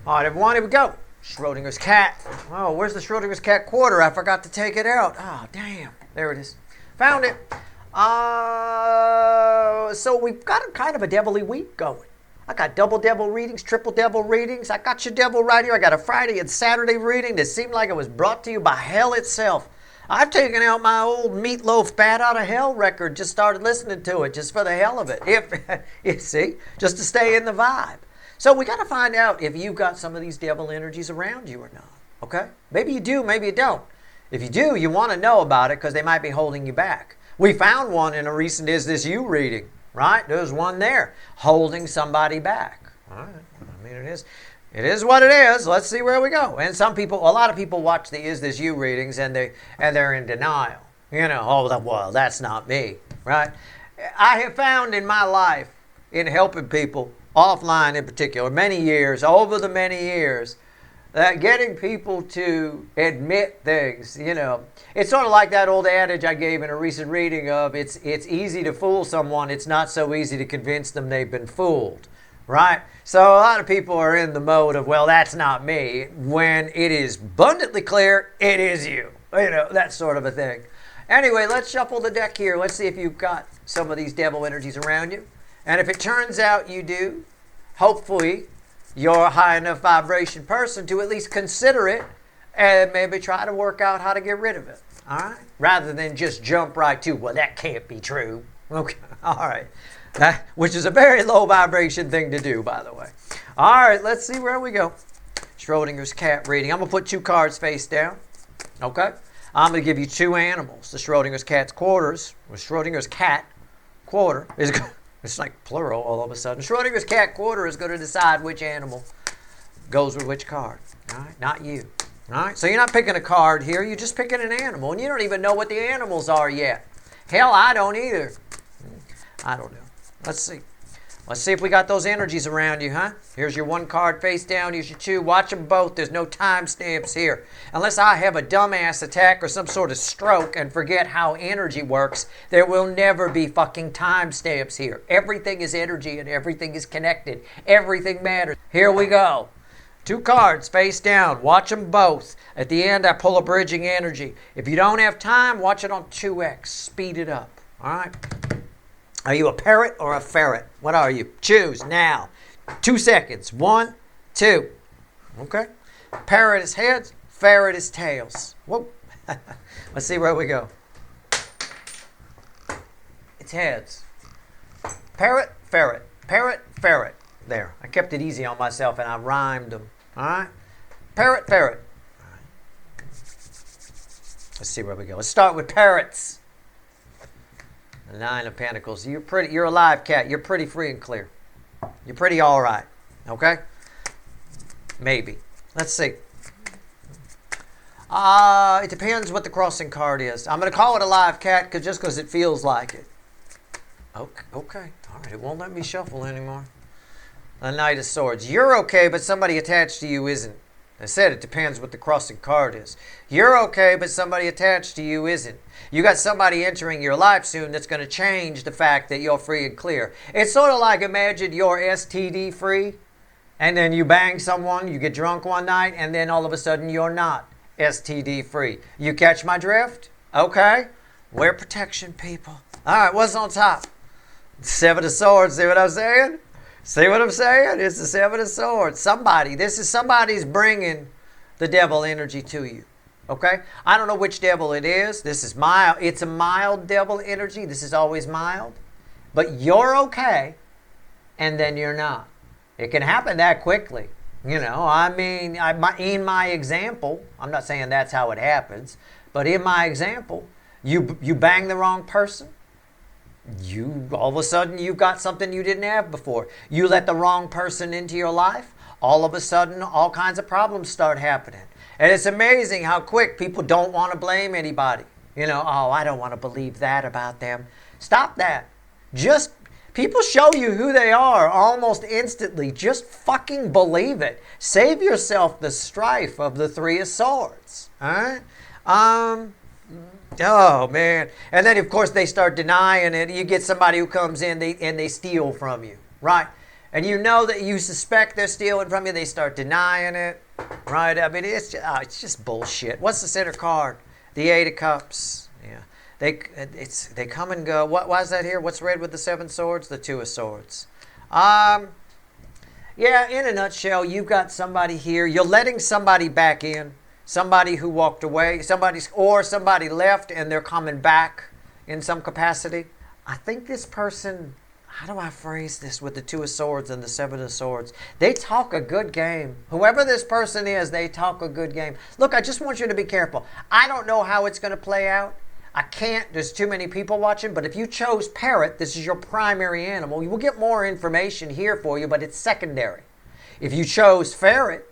All right, everyone, here we go. Schrödinger's cat. Oh, where's the Schrödinger's cat quarter? I forgot to take it out. Oh, damn. There it is. Found it. So we've got kind of a devilly week going. I got double devil readings, triple devil readings. I got your devil right here. I got a Friday and Saturday reading that seemed like it was brought to you by hell itself. I've taken out my old Meatloaf Bat Out of Hell record, just started listening to it just for the hell of it. You see, just to stay in the vibe. So we got to find out if you've got some of these devil energies around you or not, okay? Maybe you do, maybe you don't. If you do, you want to know about it because they might be holding you back. We found one in a recent Is This You reading, right? There's one there holding somebody back. All right, I mean, it is what it is. Let's see where we go. And a lot of people watch the Is This You readings and they're in denial. You know, oh, well, that's not me, right? I have found in my life, in helping people, offline in particular, over the many years, that getting people to admit things, you know, it's sort of like that old adage I gave in a recent reading of it's easy to fool someone, it's not so easy to convince them they've been fooled, right? So a lot of people are in the mode of, well, that's not me, when it is abundantly clear, it is you, you know, that sort of a thing. Anyway, let's shuffle the deck here. Let's see if you've got some of these devil energies around you. And if it turns out you do, hopefully you're a high enough vibration person to at least consider it and maybe try to work out how to get rid of it. All right? Rather than just jump right to, well, that can't be true. Okay. All right. Which is a very low vibration thing to do, by the way. All right. Let's see where we go. Schrödinger's cat reading. I'm going to put 2 cards face down. Okay? I'm going to give you 2 animals. The Schrödinger's cat's quarters, or Schrödinger's cat quarter is good. It's like plural all of a sudden. Schrödinger's cat quarter is going to decide which animal goes with which card. All right? Not you. All right? So you're not picking a card here. You're just picking an animal. And you don't even know what the animals are yet. Hell, I don't either. I don't know. Let's see. Let's see if we got those energies around you, huh? Here's your 1 card face down. Here's your 2. Watch them both. There's no timestamps here. Unless I have a dumbass attack or some sort of stroke and forget how energy works, there will never be fucking timestamps here. Everything is energy and everything is connected. Everything matters. Here we go. 2 cards face down. Watch them both. At the end, I pull a bridging energy. If you don't have time, watch it on 2x. Speed it up. All right? Are you a parrot or a ferret? What are you? Choose now. 2 seconds. 1, 2. Okay. Parrot is heads. Ferret is tails. Whoa. Let's see where we go. It's heads. Parrot, ferret. Parrot, ferret. There. I kept it easy on myself and I rhymed them. All right. Parrot, ferret. All right. Let's see where we go. Let's start with parrots. The 9 of Pentacles. You're a live cat. You're pretty free and clear. You're pretty all right. Okay? Maybe. Let's see. It depends what the crossing card is. I'm going to call it a live cat just because it feels like it. Okay. All right. It won't let me shuffle anymore. The Knight of Swords. You're okay, but somebody attached to you isn't. I said it depends what the crossing card is. You're okay, but somebody attached to you isn't. You got somebody entering your life soon that's going to change the fact that you're free and clear. It's sort of like, imagine you're STD free, and then you bang someone, you get drunk one night, and then all of a sudden you're not STD free. You catch my drift? Okay. Wear protection, people. All right, what's on top? 7 of Swords. See what I'm saying? See what I'm saying? It's the 7 of Swords. Somebody's bringing the devil energy to you. Okay? I don't know which devil it is. This is mild. It's a mild devil energy. This is always mild. But you're okay, and then you're not. It can happen that quickly. You know, I mean, in my example, I'm not saying that's how it happens, but in my example, you bang the wrong person. All of a sudden, you've got something you didn't have before. You let the wrong person into your life. All of a sudden, all kinds of problems start happening. And it's amazing how quick people don't want to blame anybody. You know, oh, I don't want to believe that about them. Stop that. People show you who they are almost instantly. Just fucking believe it. Save yourself the strife of the 3 of Swords. All right? Oh, man. And then, of course, they start denying it. You get somebody who comes in and they steal from you, right? and you know that you suspect they're stealing from you, they start denying it, right? I mean, it's just bullshit. What's the center card? The Eight of Cups. Yeah, they come and go. Why is that here? What's red with the Seven Swords? The Two of Swords. Yeah, in a nutshell, you've got somebody here. You're letting somebody back in. Somebody who walked away. Somebody left and they're coming back in some capacity. I think this person, how do I phrase this with the Two of Swords and the Seven of Swords? They talk a good game. Whoever this person is, they talk a good game. Look, I just want you to be careful. I don't know how it's going to play out. I can't. There's too many people watching. But if you chose parrot, this is your primary animal. You will get more information here for you, but it's secondary. If you chose ferret,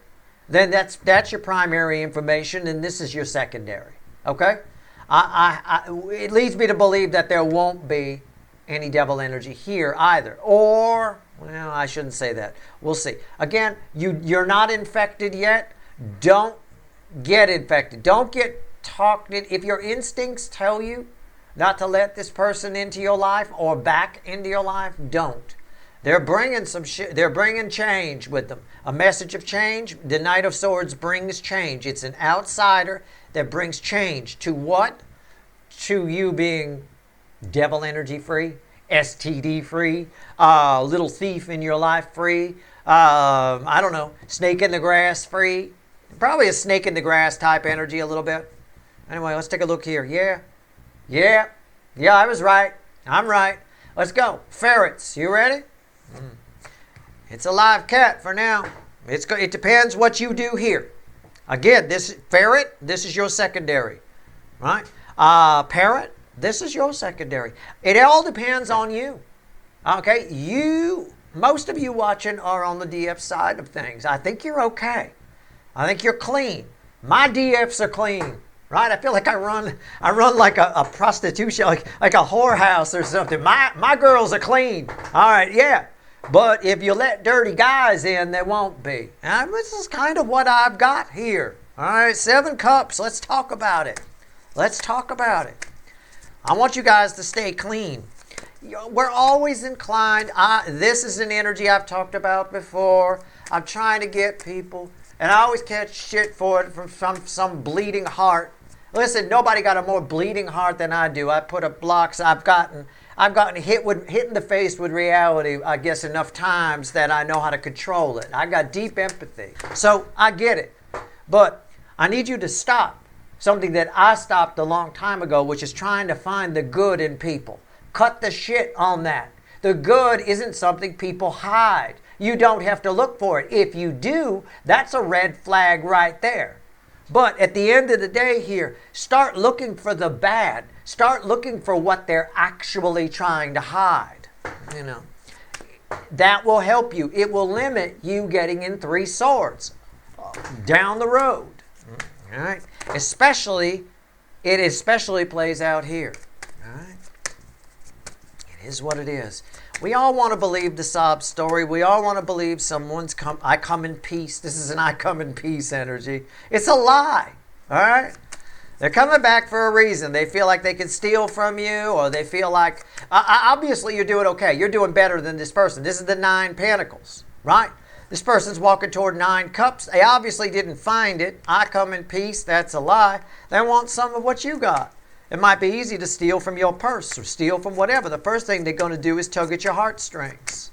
then that's your primary information, and this is your secondary. Okay? It leads me to believe that there won't be any devil energy here either. Or, well, I shouldn't say that. We'll see. Again, you're not infected yet. Don't get infected. Don't get talked in. If your instincts tell you not to let this person into your life or back into your life, don't. They're bringing some shit. They're bringing change with them. A message of change. The Knight of Swords brings change. It's an outsider that brings change. To what? To you being devil energy free, STD free, little thief in your life free, I don't know, snake in the grass free. Probably a snake in the grass type energy a little bit. Anyway, let's take a look here. Yeah, I was right. I'm right. Let's go. Ferrets, you ready? It's a live cat for now. It depends what you do here. Again, this ferret, this is your secondary, right? Parrot, this is your secondary. It all depends on you. Okay, most of you watching are on the DF side of things. I think you're okay. I think you're clean. My DFs are clean. Right? I feel like I run like a prostitution, like a whorehouse or something. My girls are clean. All right, yeah. But if you let dirty guys in, they won't be. And this is kind of what I've got here. All right, 7 cups. Let's talk about it. I want you guys to stay clean. We're always inclined. This is an energy I've talked about before. I'm trying to get people, and I always catch shit for it from some bleeding heart. Listen, nobody got a more bleeding heart than I do. I put up blocks. I've gotten hit in the face with reality, I guess, enough times that I know how to control it. I got deep empathy. So I get it. But I need you to stop something that I stopped a long time ago, which is trying to find the good in people. Cut the shit on that. The good isn't something people hide. You don't have to look for it. If you do, that's a red flag right there. But at the end of the day here, start looking for the bad. Start looking for what they're actually trying to hide. You know, that will help you. It will limit you getting in 3 swords down the road. All right. It especially plays out here. All right. It is what it is. We all want to believe the sob story. We all want to believe I come in peace. This is an I come in peace energy. It's a lie. All right? They're coming back for a reason. They feel like they can steal from you, or they feel like, obviously you're doing okay. You're doing better than this person. This is the 9 Pentacles, right? This person's walking toward 9 Cups. They obviously didn't find it. I come in peace. That's a lie. They want some of what you got. It might be easy to steal from your purse or steal from whatever. The first thing they're going to do is tug at your heartstrings.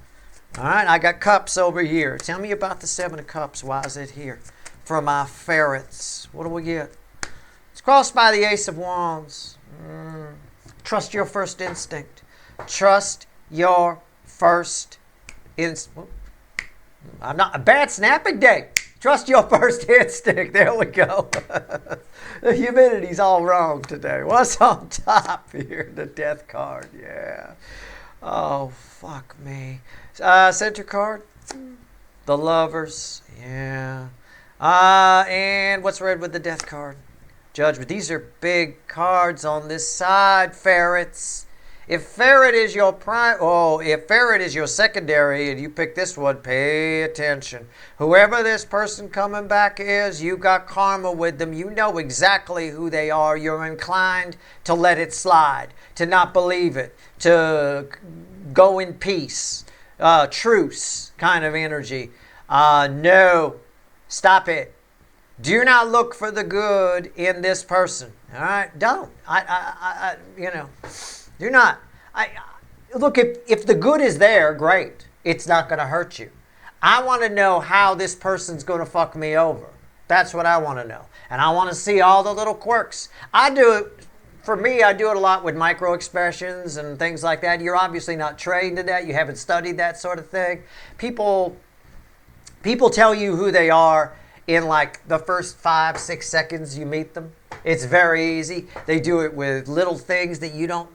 All right, I got cups over here. Tell me about the 7 of Cups. Why is it here? For my ferrets. What do we get? It's crossed by the Ace of Wands. Trust your first instinct. Trust your first instinct. I'm not a bad snapping day. Trust your first instinct. There we go. The humidity's all wrong today. What's on top here? The Death card. Yeah. Oh, fuck me. Center card. The Lovers. Yeah. And what's red with the Death card? Judgment. These are big cards on this side, ferrets. If ferret is your if ferret is your secondary and you pick this one, pay attention. Whoever this person coming back is, you got karma with them. You know exactly who they are. You're inclined to let it slide, to not believe it, to go in peace. truce kind of energy. No, stop it. Do not look for the good in this person. All right, don't. Do not. Look, if the good is there, great. It's not going to hurt you. I want to know how this person's going to fuck me over. That's what I want to know. And I want to see all the little quirks. For me, I do it a lot with micro expressions and things like that. You're obviously not trained in that. You haven't studied that sort of thing. People tell you who they are in like the first 5-6 seconds you meet them. It's very easy. They do it with little things that you don't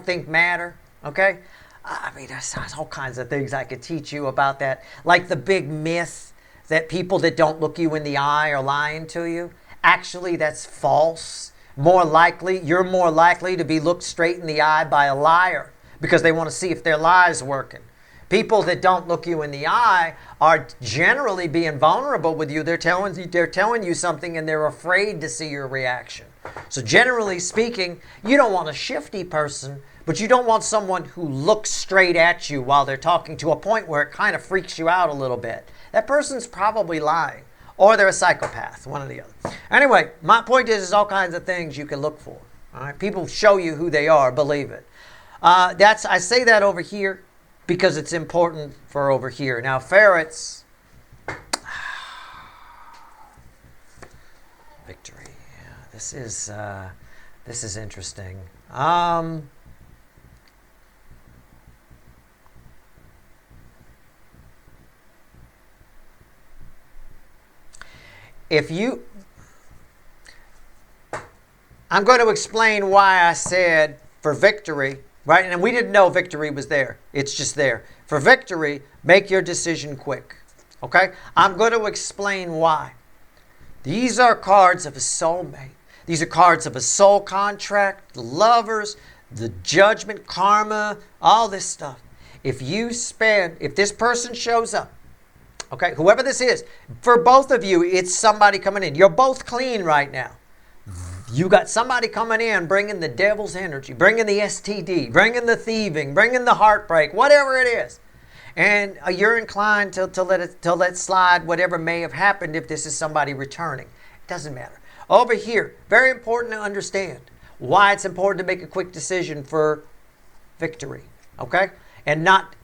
think matter. Okay? I mean, there's all kinds of things I could teach you about that. Like the big myth that people that don't look you in the eye are lying to you. Actually, that's false. You're more likely to be looked straight in the eye by a liar because they want to see if their lie's working. People that don't look you in the eye are generally being vulnerable with you. They're telling you something and they're afraid to see your reaction. So generally speaking, you don't want a shifty person, but you don't want someone who looks straight at you while they're talking to a point where it kind of freaks you out a little bit. That person's probably lying. Or they're a psychopath, one or the other. Anyway, my point is there's all kinds of things you can look for. All right? People show you who they are, believe it. I say that over here because it's important for over here. Now, ferrets, victory. Yeah, this is interesting. I'm going to explain why I said for victory, right? And we didn't know victory was there. It's just there. For victory, make your decision quick. Okay? I'm going to explain why. These are cards of a soulmate. These are cards of a soul contract, the lovers, the judgment, karma, all this stuff. If this person shows up, okay, whoever this is, for both of you, it's somebody coming in. You're both clean right now. You got somebody coming in, bringing the devil's energy, bringing the STD, bringing the thieving, bringing the heartbreak, whatever it is. And you're inclined to let slide whatever may have happened if this is somebody returning. It doesn't matter. Over here, very important to understand why it's important to make a quick decision for victory, okay? And not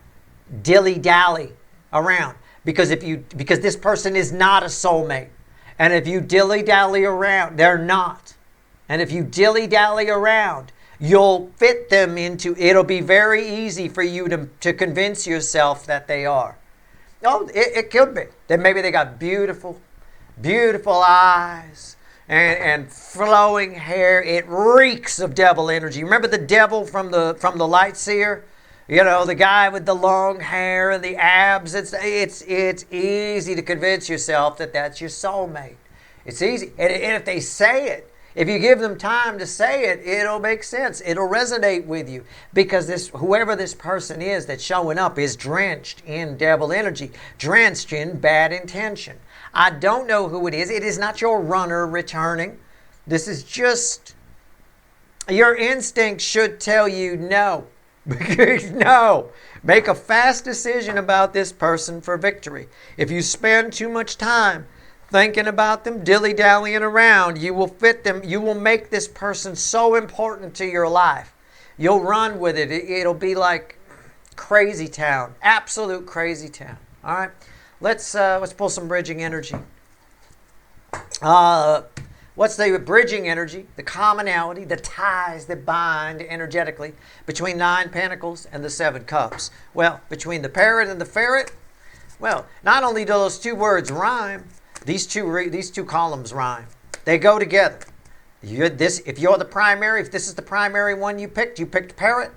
dilly-dally around. Because this person is not a soulmate. And if you dilly-dally around, they're not. And if you dilly-dally around, you'll fit them it'll be very easy for you to convince yourself that they are. Oh, it could be. That maybe they got beautiful, beautiful eyes and flowing hair. It reeks of devil energy. Remember the devil from the light seer? You know, the guy with the long hair and the abs. It's easy to convince yourself that that's your soulmate. It's easy. And if they say it, if you give them time to say it, it'll make sense. It'll resonate with you. Because whoever this person is that's showing up is drenched in devil energy, drenched in bad intention. I don't know who it is. It is not your runner returning. This is just, your instinct should tell you no. No. Make a fast decision about this person for victory. If you spend too much time thinking about them, dilly-dallying around, you will fit them. You will make this person so important to your life. You'll run with it. It'll be like crazy town. Absolute crazy town. All right? Let's pull some bridging energy. What's the bridging energy, the commonality, the ties that bind energetically between 9 Pentacles and the 7 Cups? Well, between the parrot and the ferret, well, not only do those two words rhyme, these two columns rhyme. They go together. If you're the primary, if this is the primary one you picked parrot,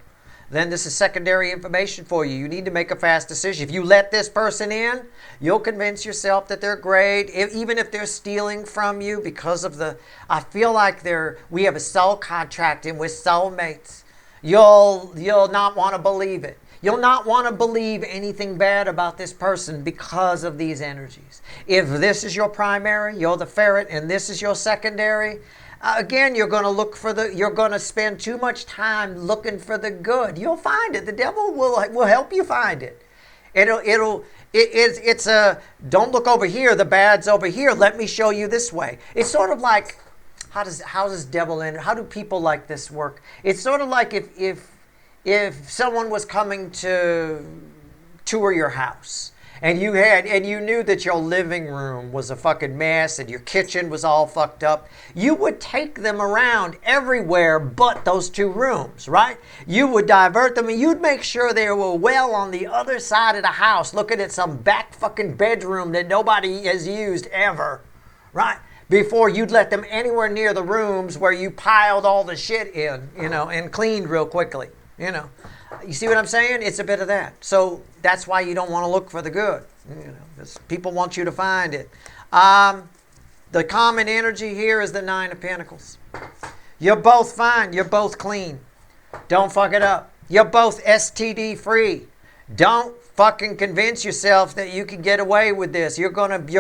then this is secondary information for you. You need to make a fast decision. If you let this person in, you'll convince yourself that they're great, even if they're stealing from you because of I feel like we have a soul contract and we're soulmates. You'll not want to believe it. You'll not want to believe anything bad about this person because of these energies. If this is your primary, you're the ferret, and this is your secondary, again, you're going to spend too much time looking for the good. You'll find it. The devil will help you find it. It's a, don't look over here, the bad's over here. Let me show you this way. It's sort of like, how does devil enter? How do people like this work? It's sort of like if someone was coming to tour your house, and you knew that your living room was a fucking mess and your kitchen was all fucked up, you would take them around everywhere but those two rooms, right? You would divert them and you'd make sure they were well on the other side of the house, looking at some back fucking bedroom that nobody has used ever, right? Before you'd let them anywhere near the rooms where you piled all the shit in, and cleaned real quickly, You see what I'm saying? It's a bit of that. So that's why you don't want to look for the good. Because people want you to find it. The common energy here is the Nine of Pentacles. You're both fine. You're both clean. Don't fuck it up. You're both STD free. Don't fucking convince yourself that you can get away with this. You're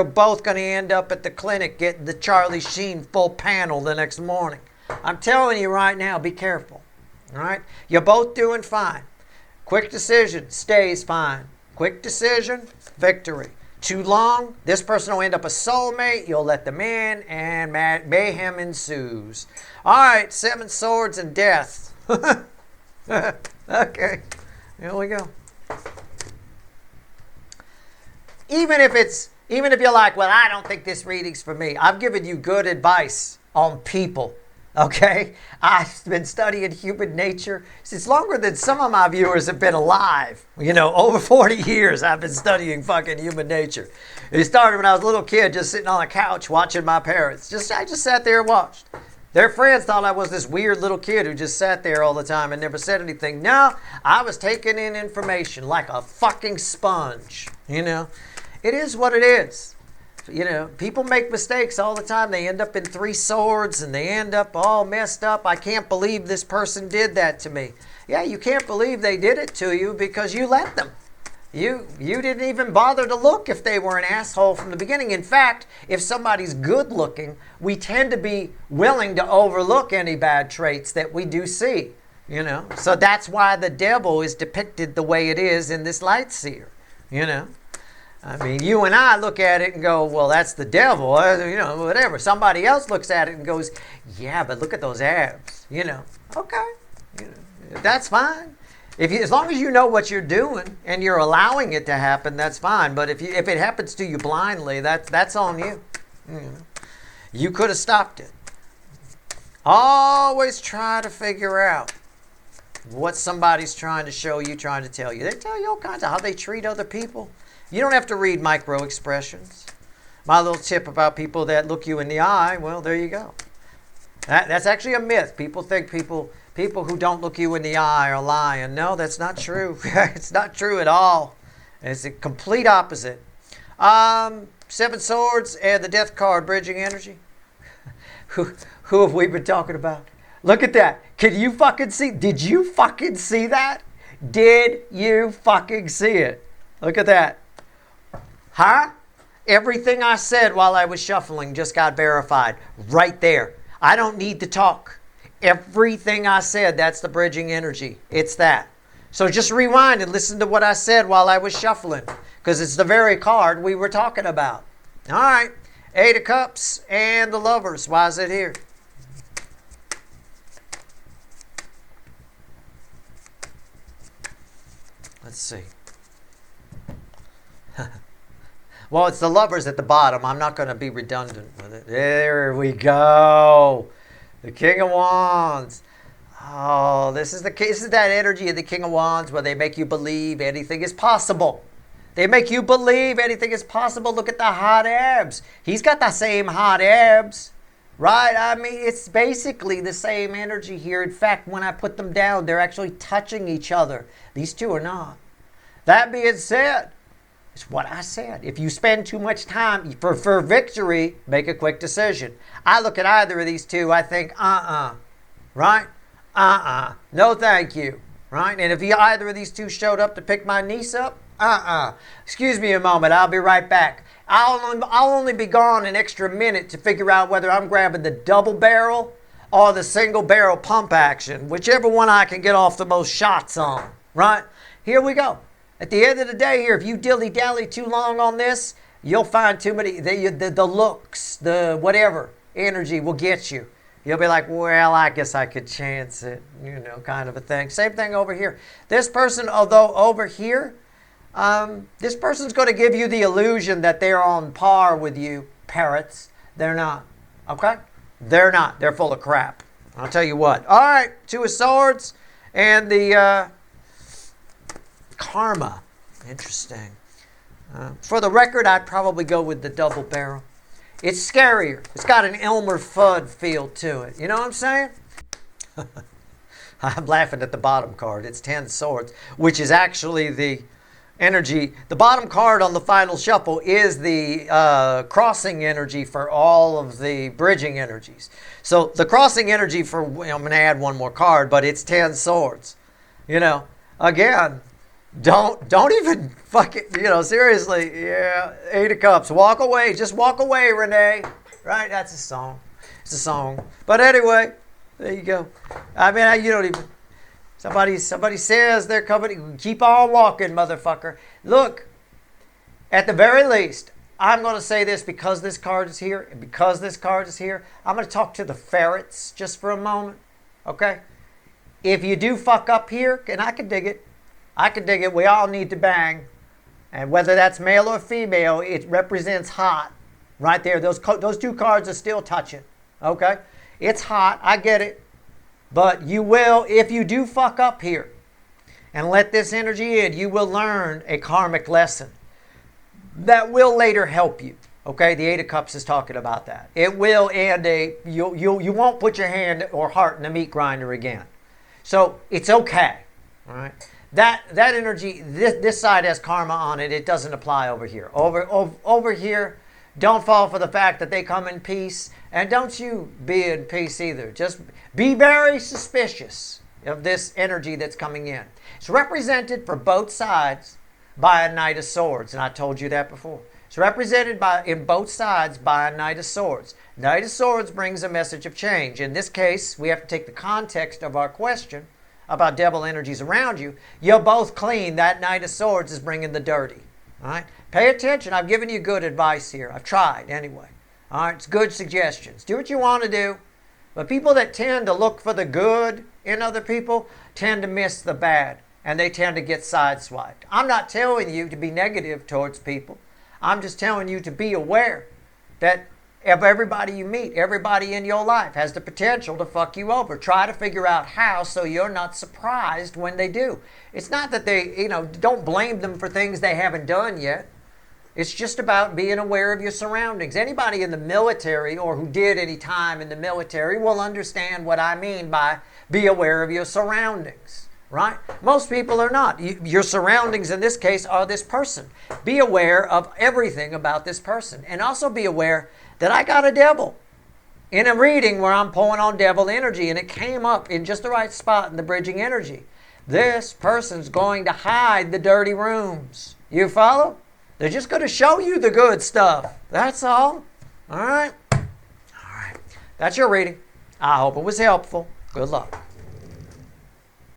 both gonna end up at the clinic getting the Charlie Sheen full panel the next morning. I'm telling you right now, be careful. All right? You're both doing fine. Quick decision stays fine. Quick decision, victory. Too long, this person will end up a soulmate. You'll let them in, and mayhem ensues. All right, Seven Swords and Death. Okay, here we go. Even if you're like, well, I don't think this reading's for me. I've given you good advice on people. Okay? I've been studying human nature since longer than some of my viewers have been alive. Over 40 years I've been studying fucking human nature. It started when I was a little kid, just sitting on a couch watching my parents. I just sat there and watched. Their friends thought I was this weird little kid who just sat there all the time and never said anything. No, I was taking in information like a fucking sponge. It is what it is. People make mistakes all the time. They end up in Three Swords and they end up all messed up. I can't believe this person did that to me. Yeah, you can't believe they did it to you because you let them. You didn't even bother to look if they were an asshole from the beginning. In fact, if somebody's good looking, we tend to be willing to overlook any bad traits that we do see. So that's why the devil is depicted the way it is in this light seer. I mean, you and I look at it and go, well, that's the devil, whatever. Somebody else looks at it and goes, yeah, but look at those abs, Okay, that's fine. As long as you know what you're doing and you're allowing it to happen, that's fine. But if it happens to you blindly, that's on you. You could have stopped it. Always try to figure out what somebody's trying to show you, trying to tell you. They tell you all kinds of how they treat other people. You don't have to read micro expressions. My little tip about people that look you in the eye, well, there you go. That's actually a myth. People think people who don't look you in the eye are lying. No, that's not true. It's not true at all. It's the complete opposite. Seven Swords and the Death card, bridging energy. Who have we been talking about? Look at that. Can you fucking see? Did you fucking see that? Did you fucking see it? Look at that. Huh? Everything I said while I was shuffling just got verified. Right there. I don't need to talk. Everything I said, that's the bridging energy. It's that. So just rewind and listen to what I said while I was shuffling. Because it's the very card we were talking about. All right. Eight of Cups and the Lovers. Why is it here? Let's see. Well, it's the Lovers at the bottom. I'm not going to be redundant with it. There we go. The King of Wands. Oh, this is that energy of the King of Wands where they make you believe anything is possible. They make you believe anything is possible. Look at the hot abs. He's got the same hot abs, right? I mean, it's basically the same energy here. In fact, when I put them down, they're actually touching each other. These two are not. That being said, it's what I said. If you spend too much time for victory, make a quick decision. I look at either of these two, I think, right? No thank you, right? And if either of these two showed up to pick my niece up, excuse me a moment, I'll be right back. I'll only be gone an extra minute to figure out whether I'm grabbing the double barrel or the single barrel pump action, whichever one I can get off the most shots on, right? Here we go. At the end of the day here, if you dilly-dally too long on this, you'll find too many, the looks, the whatever energy will get you. You'll be like, well, I guess I could chance it, kind of a thing. Same thing over here. This person, although over here, this person's going to give you the illusion that they're on par with you, parrots. They're not, okay? They're not. They're full of crap. I'll tell you what. All right, Two of Swords and the Karma. Interesting. For the record, I'd probably go with the double barrel. It's scarier. It's got an Elmer Fudd feel to it. You know what I'm saying? I'm laughing at the bottom card. It's 10 Swords, which is actually the energy. The bottom card on the final shuffle is the crossing energy for all of the bridging energies. So the crossing energy for, I'm going to add one more card, but it's 10 Swords. Again, don't even fucking, seriously, yeah, 8 of Cups. Walk away. Just walk away, Renee. Right? That's a song. It's a song. But anyway, there you go. I mean, you don't even... Somebody says they're coming. Keep on walking, motherfucker. Look, at the very least, I'm going to say this because this card is here, and because this card is here, I'm going to talk to the ferrets just for a moment, okay? If you do fuck up here, and I can dig it, we all need to bang. And whether that's male or female, it represents hot. Right there, those two cards are still touching, okay? It's hot, I get it. But you will, if you do fuck up here and let this energy in, you will learn a karmic lesson that will later help you. Okay, the 8 of Cups is talking about that. It will end you won't put your hand or heart in a meat grinder again. So it's okay. All right. That energy, this side has karma on it. It doesn't apply over here. Over here, don't fall for the fact that they come in peace. And don't you be in peace either. Just be very suspicious of this energy that's coming in. It's represented for both sides by a Knight of Swords. And I told you that before. It's represented in both sides by a Knight of Swords. Knight of Swords brings a message of change. In this case, we have to take the context of our question about devil energies around you. You're both clean. That Knight of Swords is bringing the dirty. All right? Pay attention. I've given you good advice here. I've tried anyway. All right, it's good suggestions. Do what you want to do. But people that tend to look for the good in other people tend to miss the bad. And they tend to get sideswiped. I'm not telling you to be negative towards people. I'm just telling you to be aware that of everybody you meet, everybody in your life has the potential to fuck you over. Try to figure out how so you're not surprised when they do. It's not that they, don't blame them for things they haven't done yet. It's just about being aware of your surroundings. Anybody in the military or who did any time in the military will understand what I mean by be aware of your surroundings, right? Most people are not. Your surroundings in this case are this person. Be aware of everything about this person. And also be aware that I got a devil in a reading where I'm pulling on devil energy and it came up in just the right spot in the bridging energy. This person's going to hide the dirty rooms. You follow? They're just going to show you the good stuff. That's all. All right? All right. That's your reading. I hope it was helpful. Good luck.